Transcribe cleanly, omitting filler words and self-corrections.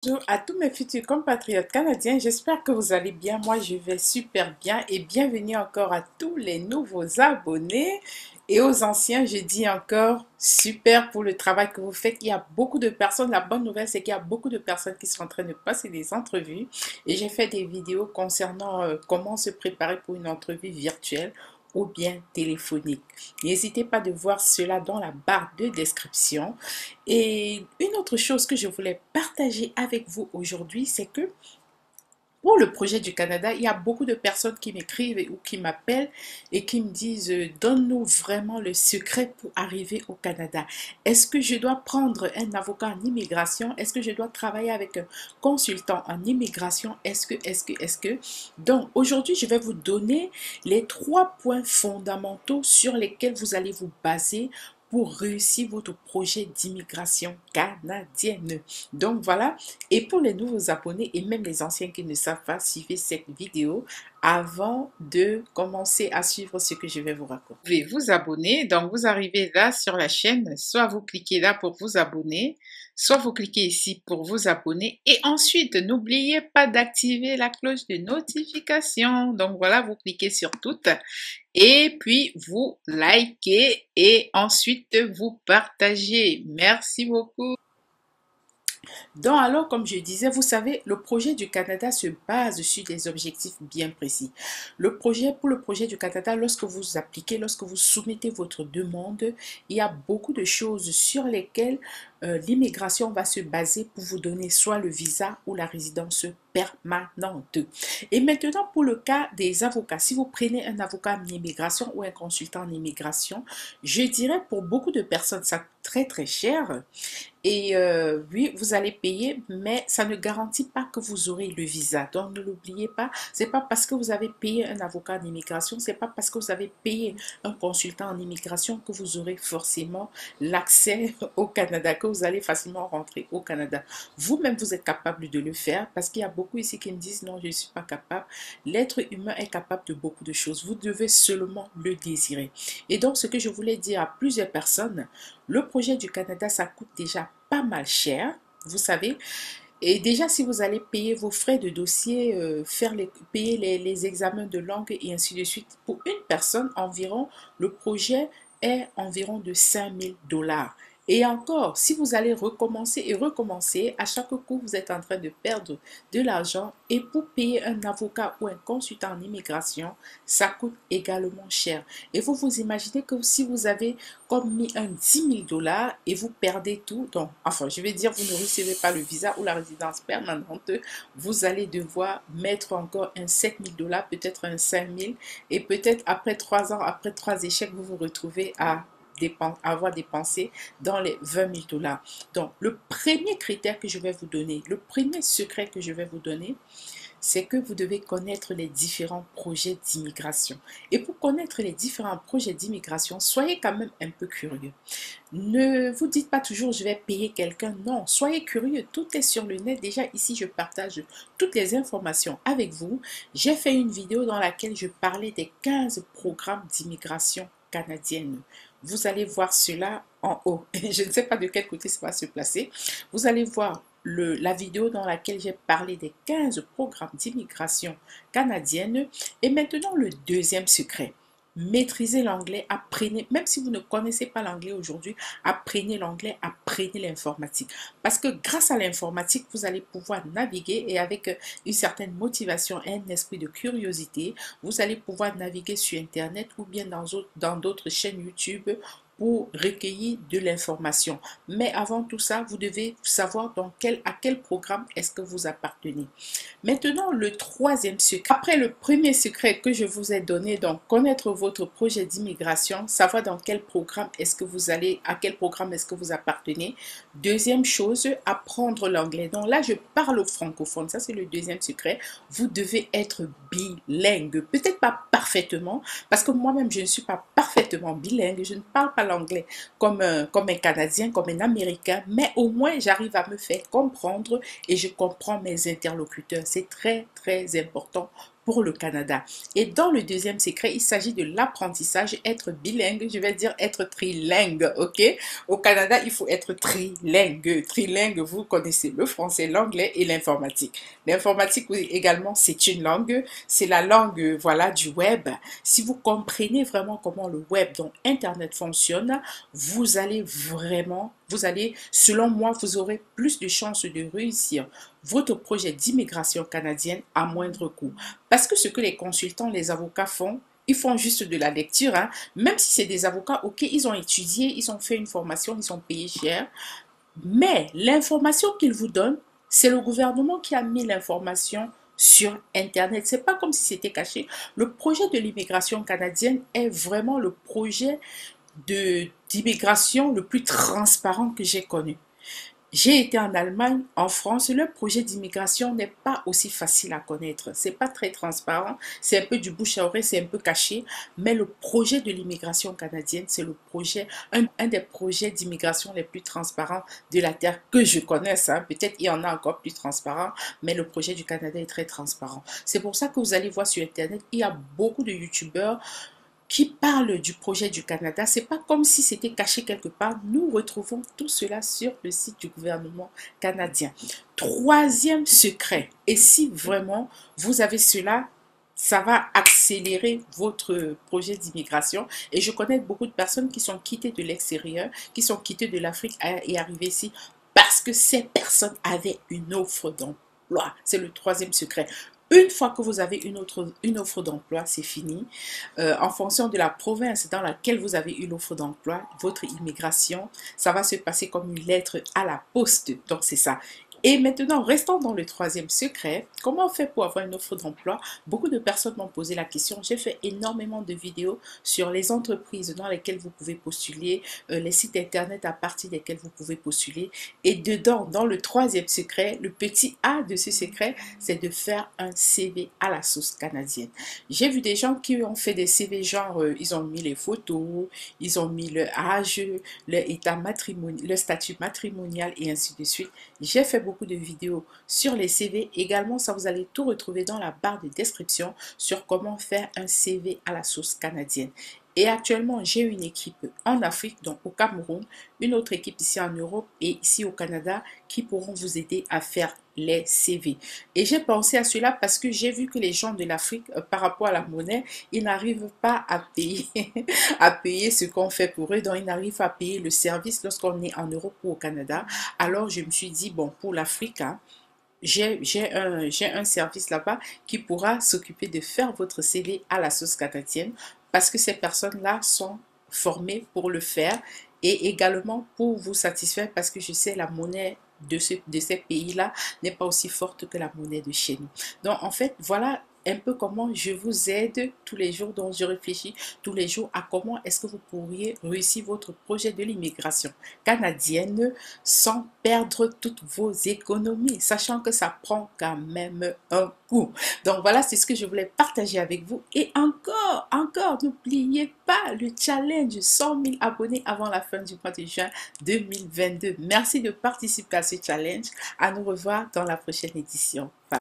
Bonjour à tous mes futurs compatriotes canadiens, j'espère que vous allez bien. Moi, je vais super bien et bienvenue encore à tous les nouveaux abonnés et aux anciens, je dis encore super pour le travail que vous faites. Il y a beaucoup de personnes, la bonne nouvelle, c'est qu'il y a beaucoup de personnes qui sont en train de passer des entrevues et j'ai fait des vidéos concernant comment se préparer pour une entrevue virtuelle ou bien téléphonique. N'hésitez pas de voir cela dans la barre de description. Et une autre chose que je voulais partager avec vous aujourd'hui, c'est que pour le projet du Canada, il y a beaucoup de personnes qui m'écrivent ou qui m'appellent et qui me disent donne-nous vraiment le secret pour arriver au Canada. Est-ce que je dois prendre un avocat en immigration? Est-ce que je dois travailler avec un consultant en immigration? Est-ce que? Donc aujourd'hui, je vais vous donner les 3 points fondamentaux sur lesquels vous allez vous baser pour réussir votre projet d'immigration canadienne. Donc voilà, et pour les nouveaux abonnés et même les anciens qui ne savent pas, suivez cette vidéo avant de commencer à suivre ce que je vais vous raconter. Vous pouvez vous abonner, donc vous arrivez là sur la chaîne, soit vous cliquez là pour vous abonner, soit vous cliquez ici pour vous abonner et ensuite n'oubliez pas d'activer la cloche de notification. Donc voilà, vous cliquez sur toutes et puis vous likez et ensuite vous partagez. Merci beaucoup. Donc alors, comme je disais, vous savez, le projet du Canada se base sur des objectifs bien précis. Pour le projet du Canada, lorsque vous appliquez, lorsque vous soumettez votre demande, il y a beaucoup de choses sur lesquelles l'immigration va se baser pour vous donner soit le visa ou la résidence permanente. Et maintenant, pour le cas des avocats, si vous prenez un avocat en immigration ou un consultant en immigration, je dirais pour beaucoup de personnes, ça coûte très très cher. Et oui, vous allez payer, mais ça ne garantit pas que vous aurez le visa. Donc ne l'oubliez pas, c'est pas parce que vous avez payé un avocat en immigration, c'est pas parce que vous avez payé un consultant en immigration que vous aurez forcément l'accès au Canada, que vous allez facilement rentrer au Canada. Vous-même, vous êtes capable de le faire parce qu'il y a beaucoup ici qui me disent non, je ne suis pas capable. L'être humain est capable de beaucoup de choses. Vous devez seulement le désirer. Et donc, ce que je voulais dire à plusieurs personnes, le projet du Canada, ça coûte déjà pas mal cher, vous savez. Et déjà, si vous allez payer vos frais de dossier, payer les examens de langue et ainsi de suite, pour une personne environ, le projet est environ de 5 000 $. Et encore, si vous allez recommencer et recommencer, à chaque coup, vous êtes en train de perdre de l'argent. Et pour payer un avocat ou un consultant en immigration, ça coûte également cher. Et vous imaginez que si vous avez comme mis un 10 000 $ et vous perdez tout, donc, enfin, je vais dire, vous ne recevez pas le visa ou la résidence permanente, vous allez devoir mettre encore un 7 000 $, peut-être un 5 000, et peut-être après 3 ans, après 3 échecs, vous vous retrouvez à avoir dépensé dans les 20 000 $. Donc, le premier critère que je vais vous donner, le premier secret que je vais vous donner, c'est que vous devez connaître les différents projets d'immigration. Et pour connaître les différents projets d'immigration, soyez quand même un peu curieux. Ne vous dites pas toujours je vais payer quelqu'un. Non, soyez curieux. Tout est sur le net. Déjà ici, je partage toutes les informations avec vous. J'ai fait une vidéo dans laquelle je parlais des 15 programmes d'immigration canadienne. Vous allez voir cela en haut. Je ne sais pas de quel côté ça va se placer. Vous allez voir la vidéo dans laquelle j'ai parlé des 15 programmes d'immigration canadienne. Et maintenant, le deuxième secret. Maîtrisez l'anglais, apprenez, même si vous ne connaissez pas l'anglais aujourd'hui, apprenez l'anglais, apprenez l'informatique. Parce que grâce à l'informatique, vous allez pouvoir naviguer et avec une certaine motivation et un esprit de curiosité, vous allez pouvoir naviguer sur Internet ou bien dans d'autres chaînes YouTube pour recueillir de l'information. Mais avant tout ça, vous devez savoir à quel programme est-ce que vous appartenez. Maintenant, le troisième secret. Après le premier secret que je vous ai donné, donc connaître votre projet d'immigration, savoir dans quel programme est-ce que vous allez, à quel programme est-ce que vous appartenez. Deuxième chose, apprendre l'anglais. Donc là, je parle au francophone. Ça, c'est le deuxième secret. Vous devez être bilingue. Peut-être pas parfaitement, parce que moi-même, je ne suis pas parfaitement bilingue. Je ne parle pas l'anglais comme un Canadien, comme un Américain, mais au moins, j'arrive à me faire comprendre et je comprends mes interlocuteurs. C'est très, très important pour le Canada. Et dans le deuxième secret, il s'agit de l'apprentissage, être bilingue, je vais dire être trilingue, ok? Au Canada, il faut être trilingue. Trilingue, vous connaissez le français, l'anglais et l'informatique. L'informatique, oui, également, c'est une langue, c'est la langue, voilà, du web. Si vous comprenez vraiment comment le web, donc Internet fonctionne, vous allez vraiment, selon moi, vous aurez plus de chances de réussir votre projet d'immigration canadienne à moindre coût. Parce que ce que les consultants, les avocats font, ils font juste de la lecture, hein. Même si c'est des avocats, ok, ils ont étudié, ils ont fait une formation, ils ont payé cher. Mais l'information qu'ils vous donnent, c'est le gouvernement qui a mis l'information sur Internet. C'est pas comme si c'était caché. Le projet de l'immigration canadienne est vraiment le projet d'immigration le plus transparent que j'ai connu. J'ai été en Allemagne, en France, le projet d'immigration n'est pas aussi facile à connaître. C'est pas très transparent, c'est un peu du bouche à oreille, c'est un peu caché, mais le projet de l'immigration canadienne, c'est le projet, un des projets d'immigration les plus transparents de la Terre que je connaisse, hein. Peut-être il y en a encore plus transparent, mais le projet du Canada est très transparent. C'est pour ça que vous allez voir sur Internet, il y a beaucoup de YouTubeurs qui parle du projet du Canada. C'est pas comme si c'était caché quelque part. Nous retrouvons tout cela sur le site du gouvernement canadien. Troisième secret, et si vraiment vous avez cela, ça va accélérer votre projet d'immigration. Et je connais beaucoup de personnes qui sont quittées de l'extérieur, qui sont quittées de l'Afrique et arrivées ici parce que ces personnes avaient une offre d'emploi. C'est le troisième secret. Une fois que vous avez une offre d'emploi, c'est fini. En fonction de la province dans laquelle vous avez eu l'offre d'emploi, votre immigration, ça va se passer comme une lettre à la poste. Donc, c'est ça. Et maintenant, restons dans le troisième secret. Comment on fait pour avoir une offre d'emploi? Beaucoup de personnes m'ont posé la question. J'ai fait énormément de vidéos sur les entreprises dans lesquelles vous pouvez postuler, les sites internet à partir desquels vous pouvez postuler. Et dedans, dans le troisième secret, le petit A de ce secret, c'est de faire un CV à la sauce canadienne. J'ai vu des gens qui ont fait des CV genre, ils ont mis les photos, ils ont mis le âge, le statut matrimonial et ainsi de suite. J'ai fait beaucoup de vidéos sur les CV. Également, ça vous allez tout retrouver dans la barre de description sur comment faire un CV à la sauce canadienne. Et actuellement, j'ai une équipe en Afrique, donc au Cameroun, une autre équipe ici en Europe et ici au Canada qui pourront vous aider à faire les CV. Et j'ai pensé à cela parce que j'ai vu que les gens de l'Afrique, par rapport à la monnaie, ils n'arrivent pas à payer, à payer ce qu'on fait pour eux. Donc, ils n'arrivent pas à payer le service lorsqu'on est en Europe ou au Canada. Alors, je me suis dit, bon, pour l'Afrique, hein, j'ai un service là-bas qui pourra s'occuper de faire votre CV à la sauce canadienne parce que ces personnes-là sont formées pour le faire et également pour vous satisfaire parce que je sais la monnaie de ces pays-là n'est pas aussi forte que la monnaie de chez nous. Donc en fait, voilà un peu comment je vous aide tous les jours, donc je réfléchis tous les jours à comment est-ce que vous pourriez réussir votre projet de l'immigration canadienne sans perdre toutes vos économies, sachant que ça prend quand même un coût. Donc voilà, c'est ce que je voulais partager avec vous. Et encore, n'oubliez pas le challenge 100 000 abonnés avant la fin du mois de juin 2022. Merci de participer à ce challenge. À nous revoir dans la prochaine édition. Bye.